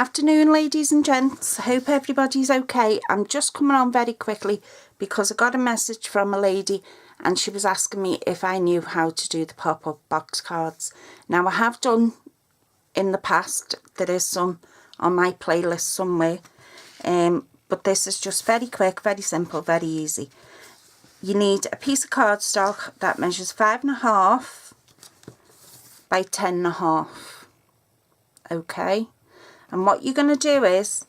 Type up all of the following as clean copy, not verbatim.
Afternoon, ladies and gents. Hope everybody's okay. I'm just coming on very quickly because I got a message from a lady and she was asking me if I knew how to do the pop-up box cards. Now, I have done in the past. There is some on my playlist somewhere, but this is just very quick, very simple, very easy. You need a piece of cardstock that measures 5.5 by 10.5. Okay, and what you're going to do is,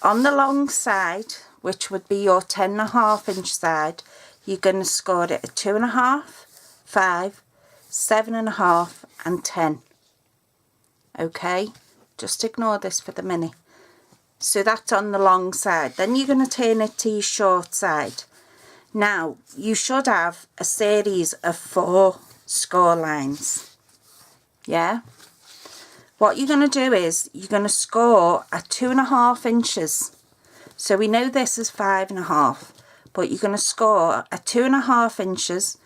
on the long side, which would be your 10.5 inch side, you're going to score it at 2.5, 5, 7.5 and 10. Okay, just ignore this for the minute. So that's on the long side. Then you're going to turn it to your short side. Now, you should have a series of 4 score lines. Yeah? What you're going to do is, you're going to score at 2.5 inches. So we know this is 5.5, but you're going to score at 2.5 inches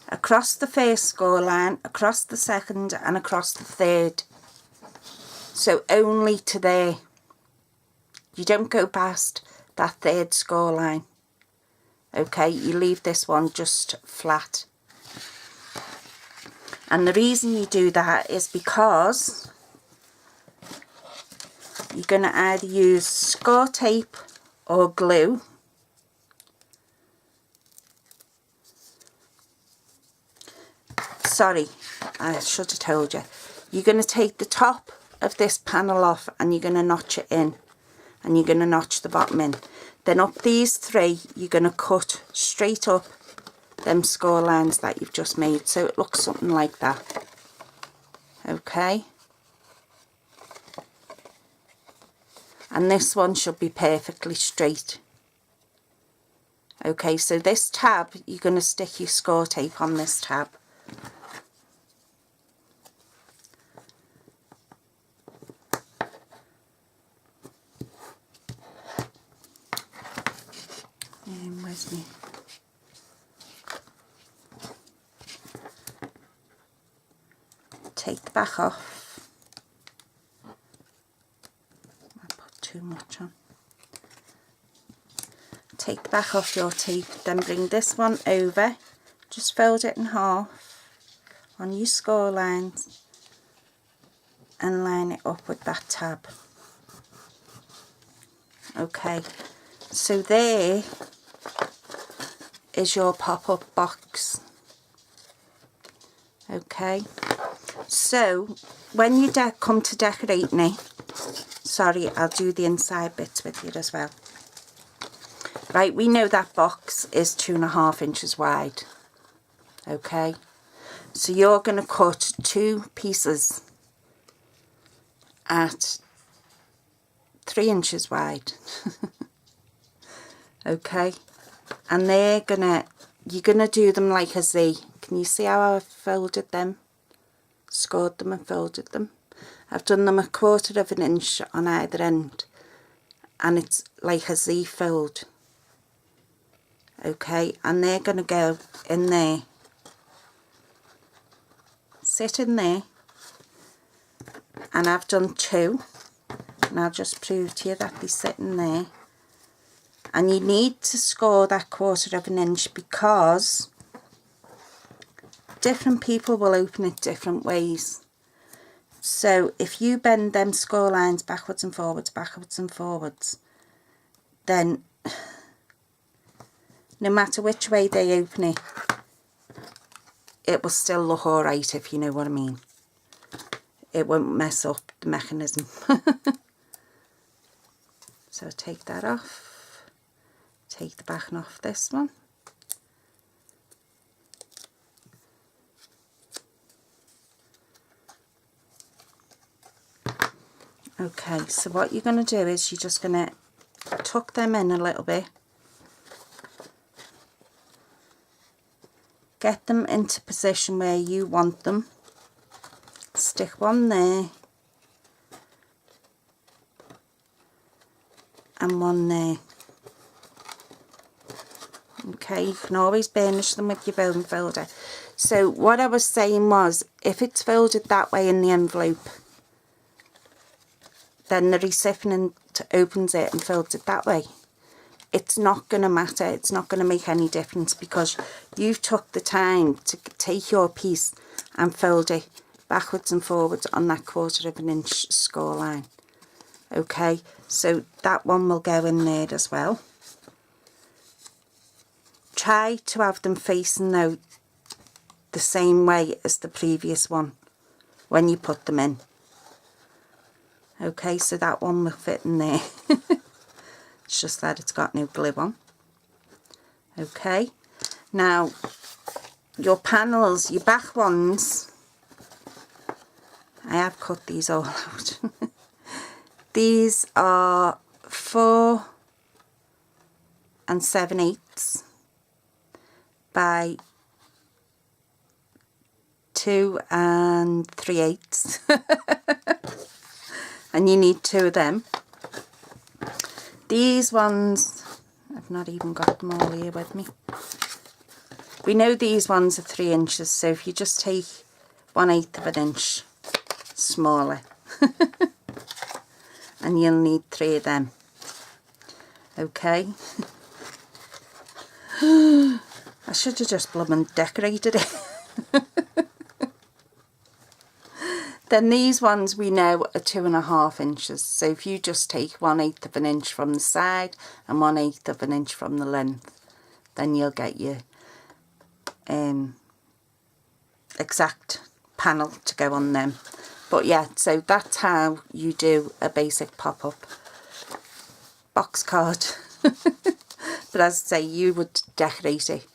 across the first score line, across the second and across the third. So only to there. You don't go past that third score line. Okay, you leave this one just flat. And the reason you do that is because you're going to either use score tape or glue. Sorry, I should have told you. You're going to take the top of this panel off and you're going to notch it in. And you're going to notch the bottom in. Then up these 3, you're going to cut straight up them score lines that you've just made. So it looks something like that. Okay. And this one should be perfectly straight. Okay, so this tab, you're going to stick your score tape on this tab. Where's me? Take the back off. I put too much on. Take the back off your tape, then bring this one over. Just fold it in half on your score lines and line it up with that tab. Okay, so there is your pop-up box. Okay, so when you come to decorating it, sorry, I'll do the inside bits with you as well. Right, we know that box is 2.5 inches wide. Okay, so you're going to cut 2 pieces at 3 inches wide. Okay, and you're gonna do them like a Z. Can you see how I've folded them? Scored them and folded them. I've done them 1/4 inch on either end, and it's like a Z fold. Okay, and they're gonna go in there. Sit in there, and I've done 2, and I'll just prove to you that they sit in there. And you need to score that 1/4 inch because different people will open it different ways. So if you bend them score lines backwards and forwards, then no matter which way they open it, it will still look alright, if you know what I mean. It won't mess up the mechanism. So take that off. Take the backing off this one. Okay, so what you're going to do is you're just going to tuck them in a little bit. Get them into position where you want them. Stick one there. And one there. Okay, you can always burnish them with your bone folder. So what I was saying was, if it's folded that way in the envelope, then the recipient opens it and fills it that way. It's not going to matter. It's not going to make any difference because you've took the time to take your piece and filled it backwards and forwards on that 1/4 of an inch score line. Okay, so that one will go in there as well. Try to have them facing though the same way as the previous one when you put them in. Okay, so that one will fit in there. It's just that it's got no glue on. Okay, now your panels, your back ones, I have cut these all out. These are 4 7/8 by 2 3/8 and you need 2 of them. These ones, I've not even got them all here with me. We know these ones are 3 inches, so if you just take 1/8 of an inch smaller and you'll need 3 of them. Okay. I should have just blooming decorated it. Then these ones we know are 2.5 inches. So if you just take 1/8 of an inch from the side and 1/8 of an inch from the length, then you'll get your exact panel to go on them. But yeah, so that's how you do a basic pop-up box card. But as I say, you would decorate it.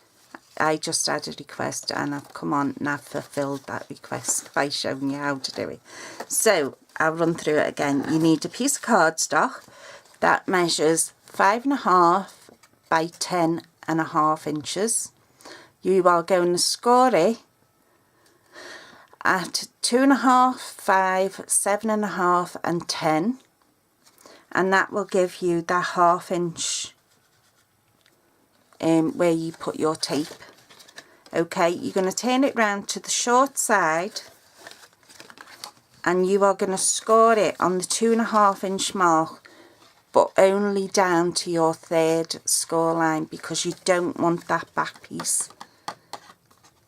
I just had a request and I've come on and I've fulfilled that request by showing you how to do it. So I'll run through it again. You need a piece of cardstock that measures 5.5 by 10.5 inches. You are going to score it at 2.5, 5, 7.5 and 10, and that will give you that 1/2 inch where you put your tape. Okay, you're going to turn it round to the short side and you are going to score it on the 2.5 inch mark, but only down to your 3rd score line because you don't want that back piece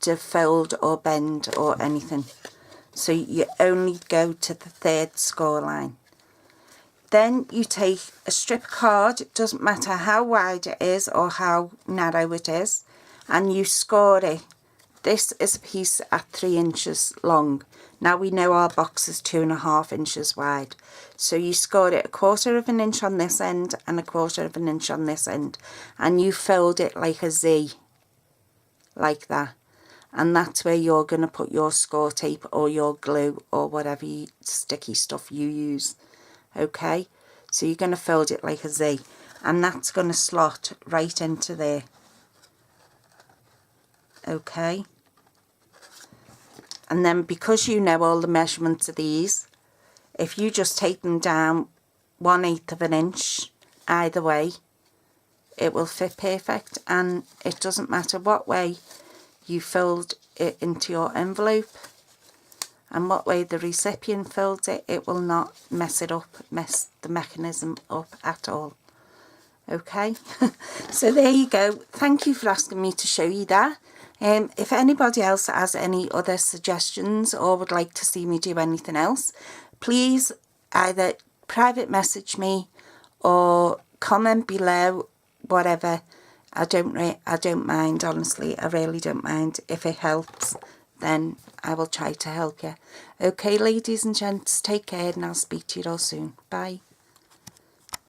to fold or bend or anything. So you only go to the 3rd score line. Then you take a strip card, it doesn't matter how wide it is or how narrow it is, and you score it. This is a piece at 3 inches long. Now we know our box is 2.5 inches wide. So you score it 1/4 of an inch on this end and 1/4 of an inch on this end, and you fold it like a Z, like that. And that's where you're going to put your score tape or your glue or whatever sticky stuff you use. Okay, so you're going to fold it like a Z, and that's going to slot right into there. Okay, and then because you know all the measurements of these, if you just take them down 1/8 of an inch either way, it will fit perfect, and it doesn't matter what way you filled it into your envelope and what way the recipient fills it, it will not mess it up, mess the mechanism up at all. Okay, so there you go. Thank you for asking me to show you that. If anybody else has any other suggestions or would like to see me do anything else, please either private message me or comment below, whatever. I don't mind, honestly. I really don't mind. If it helps, then I will try to help you. Okay, ladies and gents, take care and I'll speak to you all soon. Bye.